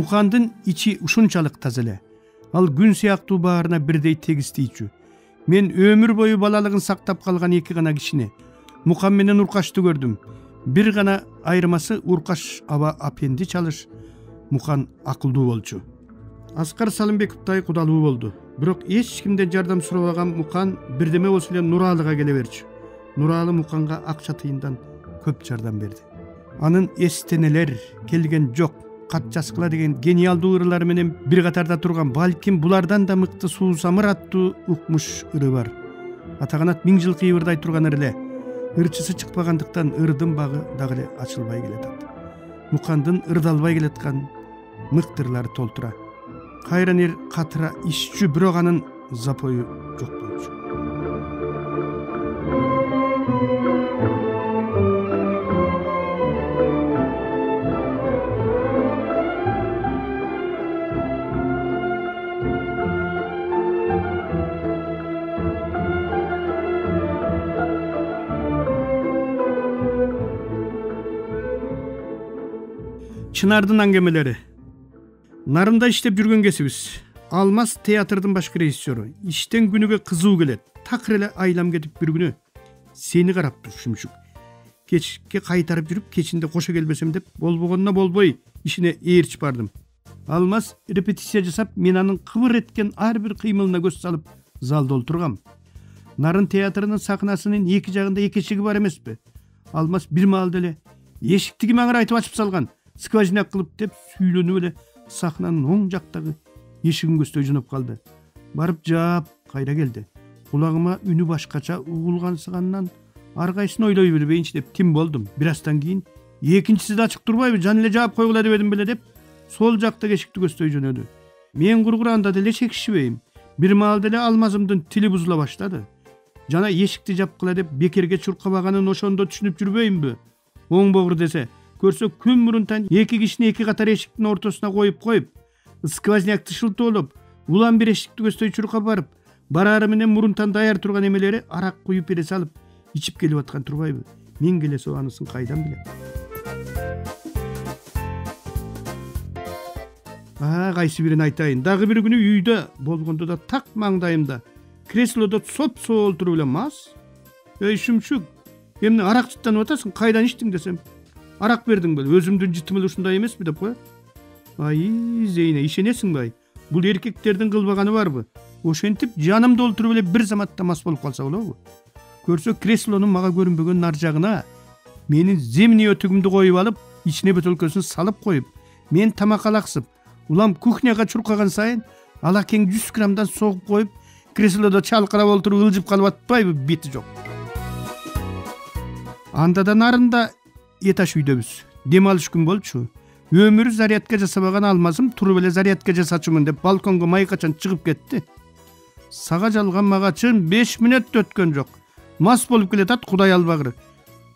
Mukandын içi ушунчалык таза эле. Ал күн сыяктуу баарына бирдей тегистейчү. Мен өмүр бою балалыгын сактап калган эки гана кишини Мукан менен Уркашты көрдүм. Бир гана айырмасы Уркаш аба апенди чалыш, Мукан акылдуу болчу. Аскар Салымбековтай кудалуу болду. Бирок эч кимден жардам сурабаган Мукан бирдеме болсо эле Нуралыга келе берчү. Нуралы Муканга акча тыйындан көп жардам берди. Анын эстенелер келген жок. Кат жазгыла деген гениалдуу ырылары менен бир катарда турган, балким булардан да мыкты суусамыр аттуу укмуш ыры бар. Атаганат 1000 жыл кыйбырдай турган ыр эле. Ырчысы чыкпагандыктан ырдын багы дагы эле ачылбай келатат. Мукандын ырдалбай келаткан мыктырлары толтура. Кайранер катыра ишчү, бирок анын запою жок болчу. Чынардын аңгемелери. Нарында иштеп жүргөн кесибиз. Алмаз театрдын башкы режиссеру. Иштен күнүгө кызуу келет. Такыр эле айлам кетип бир күнү сени карап турчумчук. Кечке кайтарып жүрүп, кечинде кошо келбесем деп, болбогонуна болбой ишине ээрчип бардым. Алмаз репетиция жасап, мен анын кыбыр эткен ар бир кыймылына көз салып залда отургам. Нарын театрынын сахнасынын эки жагында эки эшиги бар эмеспи? Алмаз бир маалда эле эшикти ким аңырайтып ачып салган? Скважина кылып деп сүйлөнүп эле сахнанын оң жактагы эшигин көздөй жөнөп калды. Барып жаап кайра келди. Кулагыма үнү башкача угулгансыгандан ар кайсын ойлой билбейинчи деп тим болдум. Бир аздан кийин экинчиси да ачык турбайбы, жан эле жаап койгула деп эдим беле деп сол жактагы эшикти көздөй жөнөдү. Мен кургур анда деле чекишпейм. Бир маалда эле Алмазымдын тили бузула баштады. Жана эшикти жапкыла деп бекерге чуркабаганын ошондо түшүнүп жүрбөймбү? Оң богур десе көрсө күн мурунтан эки кишини эки катар эшиктин ортосуна коюп, сквознякты шылтоолоп, улам бир эшикти көздөй чуркап барып, барары менен мурунтан даяр турган эмелери арак куюп бере салып, ичип келип аткан турбайбы? Мен келесе анысын кайдан билем? Кайсы бирин айтайын. Дагы бир күнү үйдө болгондо да так маңдайымда креслодо соп-соо олтуруп элем мас. Эй шүмшүк, эмне арак жыттанып атасың? Кайдан ичтиң десем, арак бердиң беле, өзүмдүн жытымы ушундай эмеспи деп коет. Зейне, ишенесиңби? Бул эркектердин кылбаганы барбы? Ошентип жанымда олтуруп эле бир заматта мас болуп калса болобу? Көрсө креслонун мага көрүнбөгөн нар жагына менин земний өтүгүмдү коюп алып, ичине бөтөлкөсүн салып коюп, мен тамак алаксып, улам кухняга чуркаган сайын алакең 100 граммдан согуп коюп, креслодо чалкырап олтуруп ылжып калып атпайбы? Бети жок. Анда да нарында этаж үйдөбүз. Дем алыш күн болчу. Өмүрү зарядка жасабаган Алмазым туруп эле зарядка жасачумун деп балконго майкачан чыгып кетти. Сага жалган мага чын 5 мүнөт өткөн жок. Мас болуп келатат, Кудай албагыр.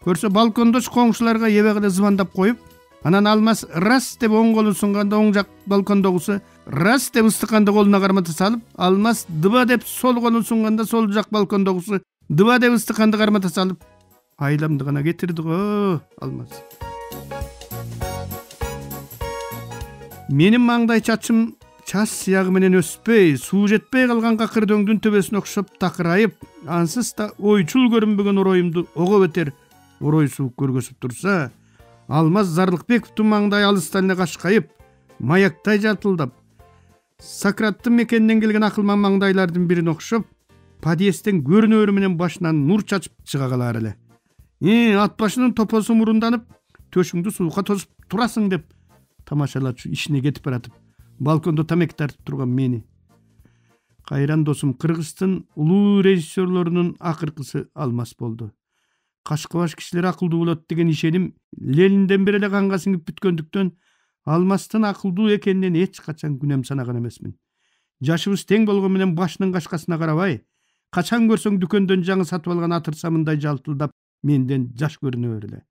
Көрсө балкондош коңшуларга эбегиле звондап коюп, анан Алмаз раз деп оң колун сунганда оң жак балкондогусу раз деп ыстыканды колуна кармата салып, Алмаз дыба деп сол колун сунганда сол жак балкондогусу дыба деп ыстыканды кармата салып, айламды гана кетирди го Алмаз. Менин маңдай чачым час сыягы менен өспөй, суу жетпей калган какыр дөңдүн төбөсүнө окшоп такырайып, ансыз да ойчул көрүнбөгөн ороюмду ого бетер оройсуу көргөзүп турса, Алмаз Зарлыкбековдун маңдай алыстан эле кашкайып, маяктай жатылдап, Сократтын мекенинен келген акылман маңдайлардын бирин окшоп, подъезден көрүнөрү менен башынан нур чачып чыга калар эле. Ат башынын топосу мурунданып, төшүңдү суукка тосуп турасың деп тамашалачу ишине кетип баратып, балкондо тамек тартып турган мени. Кайран досум Кыргыздын улуу режиссерлорунун акыркысы Алмаз болду. Кашкабаш кишилер акылдуу болот деген ишеним Ленинден бери эле канга сиңип бүткөндүктөн Алмаздын акылдуу экенинен эч качан күнөм санаган эмесмин. Жашыбыз тең болгон менен башынын кашкасына карабай, качан көрсөң дүкөндөн жаңы сатып алган атырсамындай жалтылдап менден жаш көрүнө эле.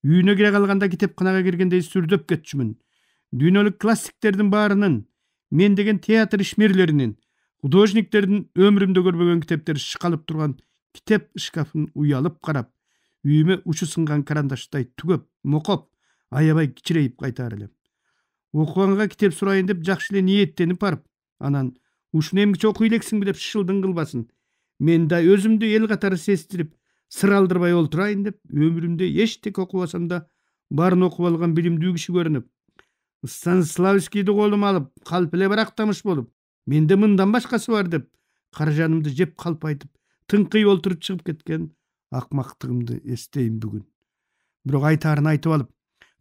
Үйүнө кире калганда китепканага киргендей сүрдөп кетчүмүн. Дүйнөлүк классиктердин баарынын, мен деген театр ишмерлеринин, художниктердин өмүрүмдө көрбөгөн китептери шыкалып турган китеп шкафын уялып карап, үйүмө учу сынган карандаштай түгөп, мокоп, аябай кичирейип кайтаар элем. Okuганга китеп сурайын деп жакшы эле ниеттенип барып, анан ушуну эмгиче окуй элексиңби деп шылдың кылбасын. Мен да өзүмдү эл катары сездирип, сыр алдырбай олтурайын деп өмүрүмдө эчтеке окубасам да баарын окуп алган билимдүү киши көрүнүп, Станиславскийди колума алып, калп эле барактамыш болуп, менде мындан башкасы бар деп каржанымды жеп калп айтып, тыңкый олтуруп чыгып кеткен акмактыгымды эстейм бүгүн. Бирок айтаарын айтып алып,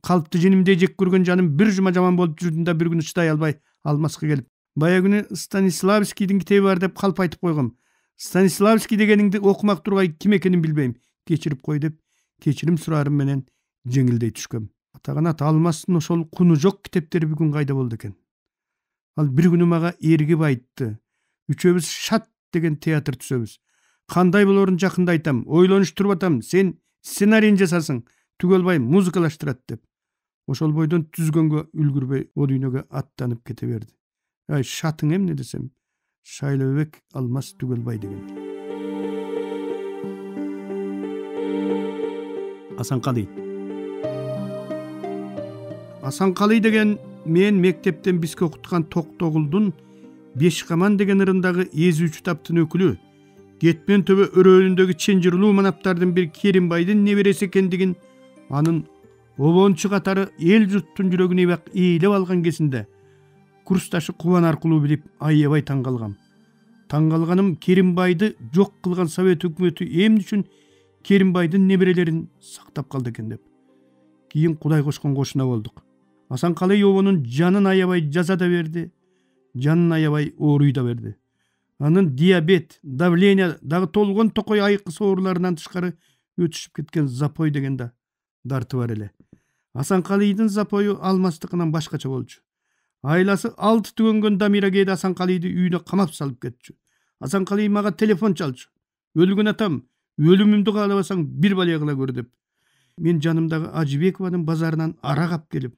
калпты женимдей жек көргөн жаным бир жума жаман болуп жүрдүм да бир күнү чыдай албай алмаска келип, бая күнү Станиславскийдин китеби бар деп калп айтып койгом. Станиславский дегениңди окумак тургай ким экенин билбейм. Кечирип кой деп кечирим сураарым менен жеңилдей түшкөм. Атаганат Алмастын ошол куну жок китептери бүгүн кайда болду экен? Ал бир күнү мага эргип айтты. Үчөөбүз Шат деген театр түзөбүз. Кандай болорун жакында айтам. Ойлонуштуруп атам. Сен сценарийин жасасың. Түгөлбай музыкалаштырат деп. Ошол бойдон түзгөнгө үлгүрбөй о дүйнөгө аттанып кете берди. Ай, Шатың эмне десем, Шайлообек Алмаз Түгөлбай деген. Асанкалый. Асанкалый деген мен мектептен бизге окуткан Токтогулдун Бешкаман деген ырындагы эзүүчү таптын өкүлү, Кетмен төбө өрөөнүндөгү ченжирлүү манаптардын бир Керимбайдын небереси экендигин, анын обончу катары эл журттун жүрөгүн эбак ээлеп алган кезинде курсташы Кубан аркылуу билип аябай таң калгам. Таң калганым Керимбайды жок кылган Совет өкмөтү эмне үчүн Керимбайдын неберелерин сактап калды экен деп. Кийин Кудай кошкон кошуна болдук. Асанкалый обонун жанын аябай жаза да берди, жанын аябай ооруй да берди. Анын диабет, давление дагы толгон токой айкы ооруларынан тышкары өтүшүп кеткен запой деген да дарты бар эле. Асанкалыйдын запою Алмастыкынан башкача болчу. Айласы 6 түгөнгөн Дамира кээде Асанкалыйды үйүнө камап салып кетчү. Асанкалый мага телефон чалчу. Өлгөн атам, өлүмүмдү каалабасаң бир балия кыла көр деп. Мен жанымдагы Ажыбекованын базарынан ара кап келип,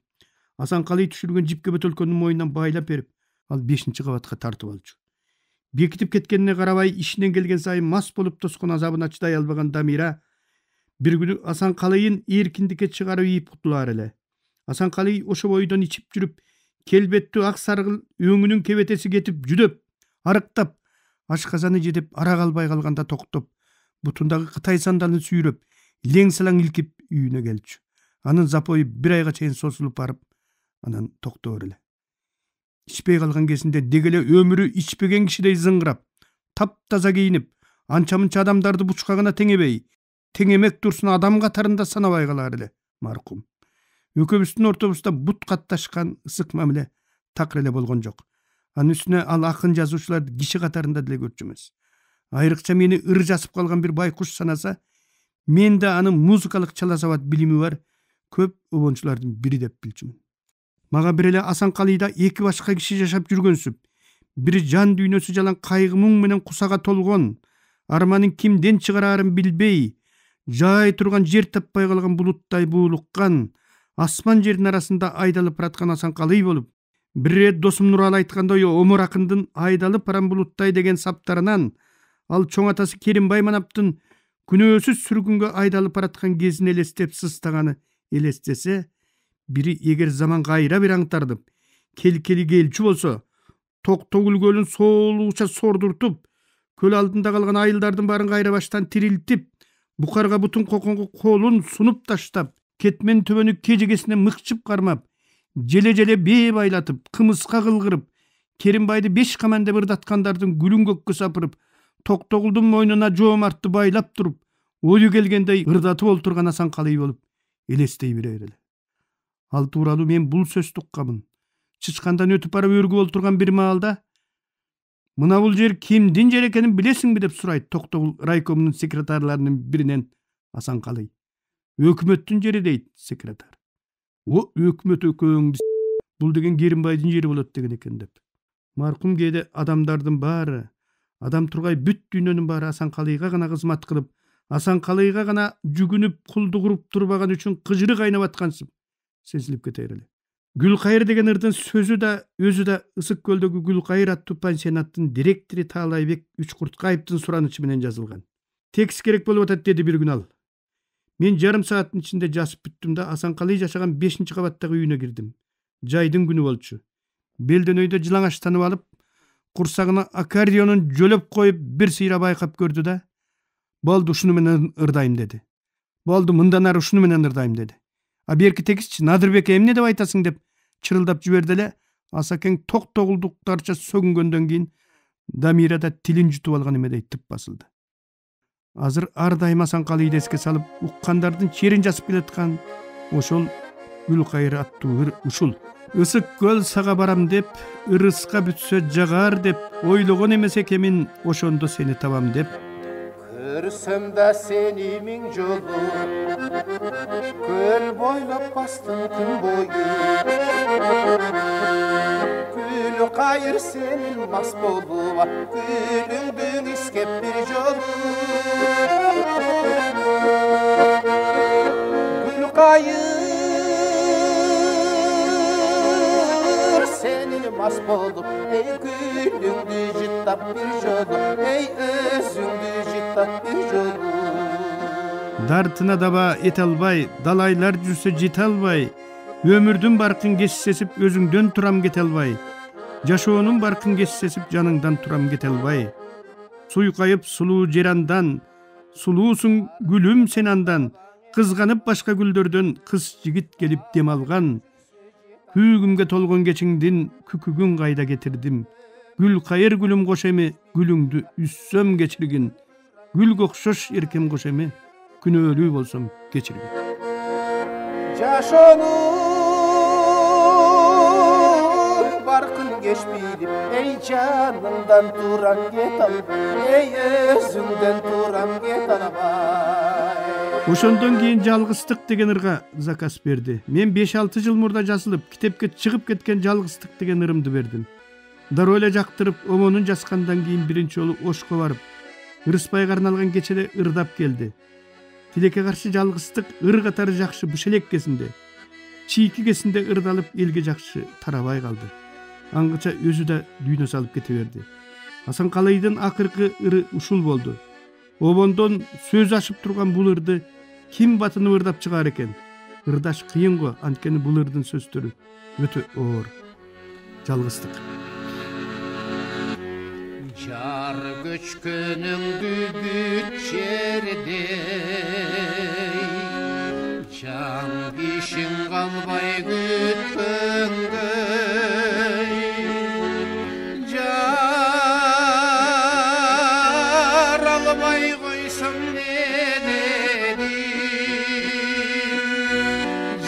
Асанкалый түшүргөн жипке бөтөлкөнүн мойнунан байлап берип, ал 5-кабатка тартып алчу. Бекитип кеткенине карабай, ишинен келген сайын мас болуп тоскон азабына чыдай албаган Дамира бир күнү Асанкалыйын эркиндикке чыгарып ийип кутулаар эле. Асанкалый ошо бойдон ичип жүрүп, келбеттүү ак саргыл өңүнүн кебетеси кетип жүдөп, арыктап, ашказаны жедеп ара калбай калганда токтоп, бутундагы Кытай сандалын сүйрөп, лең салаң илкип үйүнө келчү. Анын запою бир айга чейин созулуп барып, анан токтоор эле. Ичпей калган кезинде дегеле өмүрү ичпеген кишидей зыңгырап, таптаза кийинип, анча-мынча адамдарды бучка гана теңебей, теңемек турсун адам катарында санабай калар эле маркум. Экөөбүздүн ортобузда бут катташкан ысык мамиле такыр эле болгон жок. Анын үстүнө ал акын жазуучуларды киши катарында деле көрчү эмес. Айрыкча мени ыр жасып калган бир байкуш санаса, мен да анын музыкалык чала сабат билими бар көп обончулардын бири деп билчүмүн. Мага бир эле Асанкалыйда эки башка киши жашап жүргөнсүп, бири жан дүйнөсү жалаң кайгы муң менен кусага толгон, арманын кимден чыгарарын билбей, жай турган жер таппай калган булуттай буулуккан, асман жердин арасында айдалып бараткан Асанкалый болуп, бир рет досум Нуралы айткандай Омар акындын айдалып баран булуттай деген саптарынан ал чоң атасы Керимбай манаптын күнөөсүз сүргүнгө айдалып бараткан кезин элестеп сыстаганы элестесе, бири эгер заман кайра бир аңтардып, келкели келчү болсо, Токтогул көлүн соолугуча сордуртуп, көл алдында калган айылдардын баарын кайра баштан тирилтип, букарга бутун коконго колун сунуп таштап, Кетмен төбөнү кежегесине мыкчып кармап, желе-желе бээ байлатып, кымыска кылгырып, Керимбайды Бешкаман деп ырдаткандардын гүлүн көккө сапырып, Токтогулдун мойнуна жоомартты байлап туруп, ою келгендей ырдатып олтурган Асанкалый болуп элестей берер эле. Ал тууралуу мен бул сөздү уккамын. Чычкандан өтүп барып өргүп олтурган бир маалда, мына бул жер кимдин жери экенин билесиңби деп сурайт Токтогул райкомунун секретарларынын биринен Асанкалый. Өкмөттүн жери дейт секретар. О, өкмөт өкөңдү бул деген Керимбайдын жери болот деген экен деп. Маркум кээде адамдардын баары, адам тургай бүт дүйнөнүн баары Асанкалыйга гана кызмат кылып, Асанкалыйга гана жүгүнүп кулдук уруп турбаган үчүн кыжыры кайнап аткансып сезилип кетер эле. Гүлкайыр деген ырдын сөзү да өзү да Ысык көлдөгү Гүлкайыр аттуу пансионаттын директору Таалайбек Үчкурткаевдин суранычы менен жазылган. Текст керек болуп атат деди бир күн ал. Мен жарым сааттын ичинде жазып бүттүм да Асанкалый жашаган 5-кабаттагы үйүнө кирдим. Jaydın günü bolçu. Belden öyde jılaŋaç tanıp alıp, kursagına akordionun jölöp koyup bir sıyra bayqap gördü da, boldu şunu menen ırdaýym dedi. Boldu mından ary şunu menen ırdaýym dedi. A berki tekisçi Nadırbek emne dep aytasyň dep çırıldap jiberdile, Asakeň tok-togulduklarça sögüngönden giyin Damirada tilin jutup algan emedey tıp basıldı. Azır ardaymasan kalydy eske salıp ukkandardın çerin jasıp keletkan oşol Gülkayır attığı uşul. Isık göl sağa baram dep, ırıska bütse jagar dep, oylogon emes ekemin oşondo seni tabam dep. Körsem da seni min jolu, göl boylap bastım gün boyu. Gülkayır senin mas boluva, gülüngdün iskep bir jolu. Gülkayır senin mas bolup, ey gülüngdü jittap bir jolu, ey özüngdü jittap bir jolu. Dartına daba et albay, dalaylar jürse jete albay, ömürdün barkın geçsesip özüngdön turam gete albay, jaşoonun barkın geçsesip janыңdan turam gete albay. Suykayıp sulu jerandan, sulusun gülüm sen andan, kızganıp başka güldördön kız jigit gelip dem algan. Hügümge tolgon geçiңdin kükügün kayda getirdim. Gülkayır gülüm koşemi, gülüngdü üssöm geçirgin. Gül kokşoş erkem koşemi, günölü bolsam geçirgin. Jaşonun barkın geç bilip, ey canımdan turam get albay, ey özüngden turam get albay. Oşondan keyin Jalgıztyk degen ırga zakas berdi. Men 5-6 jıl murda jasılıp, kitepke çıkıp ketken Jalgıztyk degen ırımды berdim. Daröle jaktırıp, omonun jaskandan keyin birinci jolu Oşko barıp, Ырысбайга арналган кечеде ырдап келди. Тилекке каршы Жалгыздык ыр катары жакшы бушелек кезинде, чийки кезинде ырдалып элге жакшы тарабай калды. Аңгыча өзү да дүйнө салып кете берди. Асан Калайдын акыркы ыры ушул болду. Обондон сөз ашып турган бул ырды ким батынып ырдап чыгаар экен? Ырдаш кыйын го, анткени бул ырдын сөздөрү өтө оор. Жалгыздык. Jar göçkününgdü bütçerdey, can işin kalbay gütkündey. Jar albay koysam ne dedim,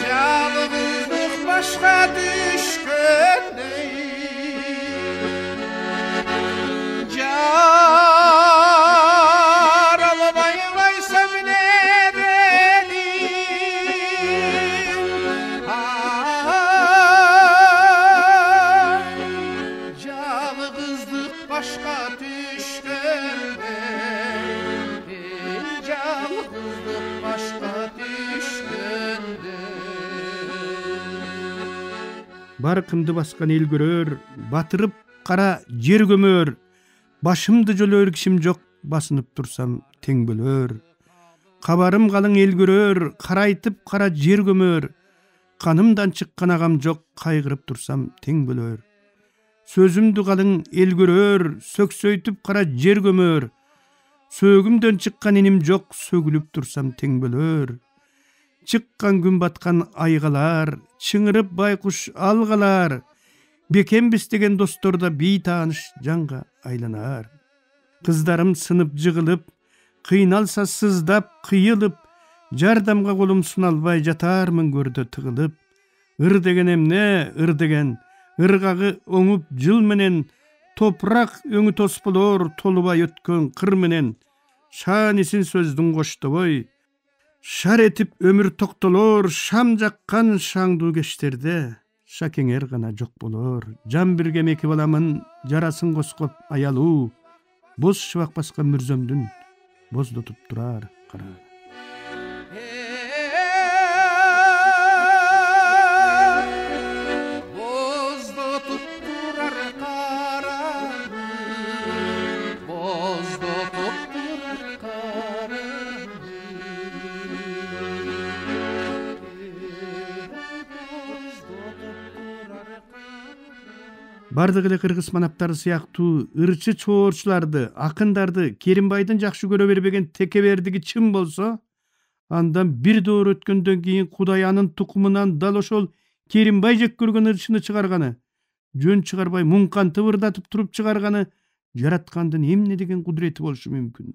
jalgızlık başka düşkündey. Jar almay koysam ne dedim, jalgızlık başka düşkünde, jalgızlık başka düşkünde. Barkımdı baskan el görör, batırıp kara jer gömör. Başımdı jölör kişim jok, basınıp tursam teң bölör. Kabarım kalın el görör, karaytıp kara jer gömör. Kanımdan çıkkan agam jok, kaygırıp tursam teң bölör. Sözümdü kalın el görör, söksöйtüp kara jer gömör. Sögümden çıkkan inim jok, sögülüp tursam teң bölör. Çıkkan gün batkan aygalar, çıngırıp baykuş algalar. Bekem bistegen dostorda bir tanış canga aylanar. Kızlarım sınıp jığılıp, kıynalsa sızdap kıyılıp, jardamga kolum sunalbay jatarmın görde tığılıp. Ir degen emne, ır degen, ırgagı oňup jıl menen, toprak öňü tos bolor, tolubay ötkön kır menen. Şan isin sözdün goştoboy, şar etip ömür toktolor, şam jakkan şaňduu geçterde. Şakeňer gana jok bolor. Jan birge meki balamın, jarasın goskop ayaluu. Boz şıbak baskan mürzömdün, bozdotup durar kara. Bozdotup durar kara, bozdotup durar kara. Bozdotup durar Бардык эле кыргыз манаптары сыяктуу ырчы чоорчуларды, акындарды Керимбайдын жакшы көрө бербеген текебердиги чын болсо, андан бир доор өткөндөн кийин Кудай анын тукумунан дал ошол Керимбай жек көргөн ырчыны чыгарганы, жөн чыгарбай муңкан тыбырдатып туруп чыгарганы жараткандын эмне деген кудурети болушу мүмкүн.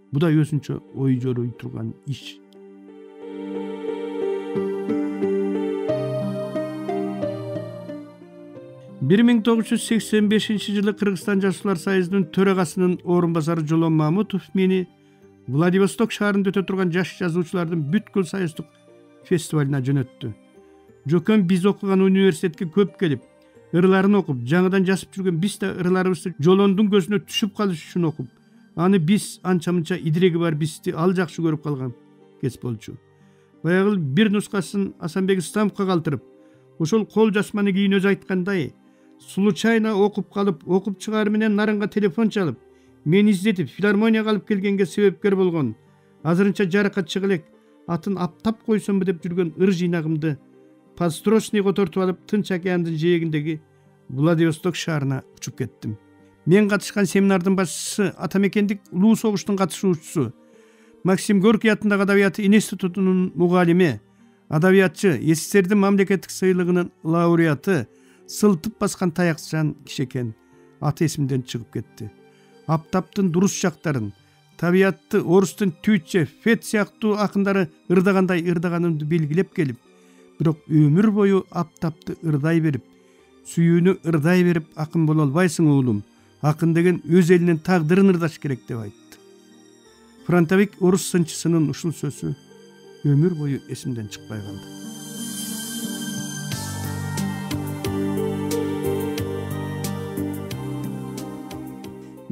Бу да өзүнчө ой жорой турган иш. Bir 1985 жылы Кыргызстан Жашуулар Союзунун төрагасынын орун басары Жолон Мамутов мени Владивосток шаарында өтө турган жаш жазуучулардын бүткүл союздук фестивалына жөнөттү. Жөкөн биз окуган университетке көп келип, ырларын окуп, жаңыдан жазып жүргөн биз да ырларыбызды Жолондун көзүнө түшүп калыш үчүн окуп, аны биз анча-мынча идиреги бар бизди ал жакшы көрүп калган кез болчу. Баягы бир нускасын Асанбек Стампка калтырып, ошол кол жазманы кийин өзү айткандай, случайно окуп калып, окуп чыгаар менен нарынга телефон чалып, мени издетип филармонияга алып келгенге себепкер болгон, азырынча жаракат чыга элек атын аптап койсомбу деп жүргөн ыр жыйнагымды подстрочный котортуп алып, Тынч океандын жээгиндеги Владивосток шаарына учуп кеттим. Мен катышкан семинардын башчысы Атамекендик улуу согуштун катышуучусу, Максим Горький атындагы Адабият институтунун мугалими, адабиятчы, СССРдин мамлекеттик сыйлыгынын лауреаты, сылтып баскан таякчан киши экен. Аты эсимден чыгып кетти. Аптаптын дурус жактарын, табиятты орустун Тютче, Фет сыяктуу акындары ырдагандай ырдаганымды белгилеп келип, бирок өмүр бою аптапты ырдай берип, сүйүүнү ырдай берип акын боло албайсың уулум. Акын деген өз элинин тагдырын ырдаш керек деп айтты. Фронтовик орус сынчысынын ушул сөзү өмүр бою эсимден чыкпай калды.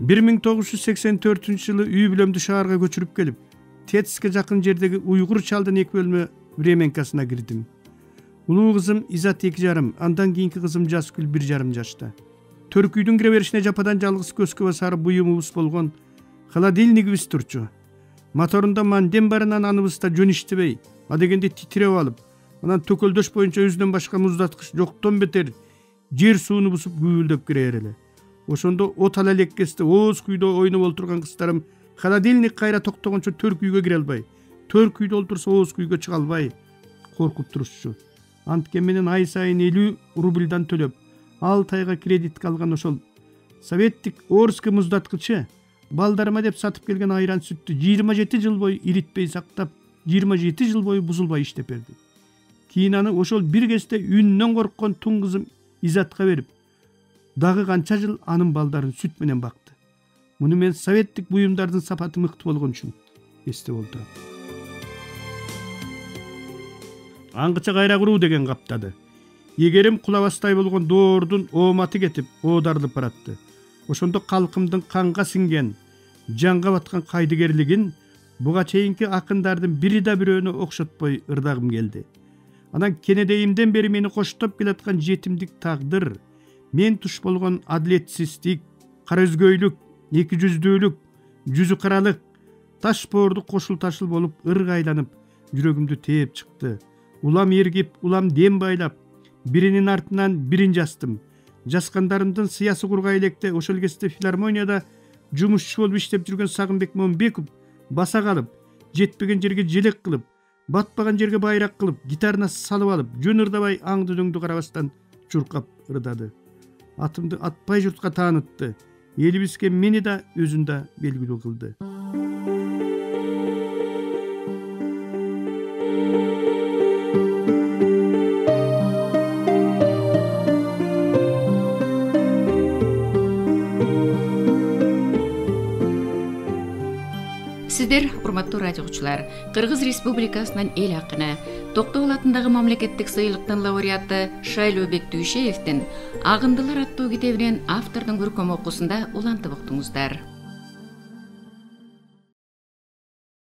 1984 жылы үй бүлөмдү шаарга көчүрүп келип, Тетиске жакын жердеги уйгур чалдын эки бөлмө временкасына кирдим. Улуу кызым Изат 2,5, андан кийинки кызым Жазгүл 1,5 жашта. Төркүйдүн кире беришине жападан жалгыз көскө басары буюмубуз болгон холодильнигибиз турчу. Моторунда мандем барынан аныбызда жөн иштебей, адегенде титиреп алып, анан төкөлдөш боюнча өзүнөн башка муздаткыч жоктон бетер жер сууну бусуп күйүлдөп кирер эле. Ошондо от ала элеккесте ооз күйдө ойноп олтурган кыздарым холодильник кайра токтогончо төркүйгө кире албай, төркүйдө олтурса ооз күйгө чыга албай коркуп турушчу. Анткен менен ай сайын 50 рубльдан төлөп, 6 айга кредитке алган ошол советтик Орский муздаткычы балдарыма деп сатып келген айран сүттү 27 жыл бою иритпей сактап, 27 жыл бою бузулбай иштеп берди. Кийин аны ошол бир кезде үннөн корккон тун кызым Изатка берип, дагы канча жыл анын балдарын сүт менен бакты. Муну мен советтик буюмдардын сапаты мыкты болгон үчүн эстеп олтурам. Аңгыча кайра куруу деген каптады. Эгерим кулабастай болгон доордун ооматы кетип, оодарылып баратты. Ошондо калкымдын канга сиңген, жанга баткан кайдыгерлигин буга чейинки акындардын бири да бирөөнө окшотпой ырдагым келди. Анан кенедейимден бери мени коштоп келаткан жетимдик тагдыр, мен туш болгон адилетсиздик, кара өзгөйлүк, эки жүздүүлүк, жүзү каралык, таш боорду кошул ташыл болуп ыргайланып, жүрөгүмдү тээп чыкты. Улам эргип, улам дем байлап, биринин артынан бирин жаздым. Жазгандарымдын сыясы кургай электе ошол кезде филармонияда жумушчу болуп иштеп жүргөн Сагынбек Момбеков баса калып, жетпеген жерге желек кылып, батпаган жерге байрак кылып, гитарына салып алып, жөн ырдабай аңды дөңдү карабастан чуркап ырдады. Атымды атпай журтка таанытты. Элибизге мени да өзүн да белгилүү кылды. Сиздер, урматтуу радиочулар, Кыргыз Республикасынын эл акыны, Токтогул атындагы мамлекеттик сыйлыктын лауреаты Шайлообек Дүйшеевдин Агындылар аттуу китебинен автордун көркөм окуусунда улантып уктуңуздар.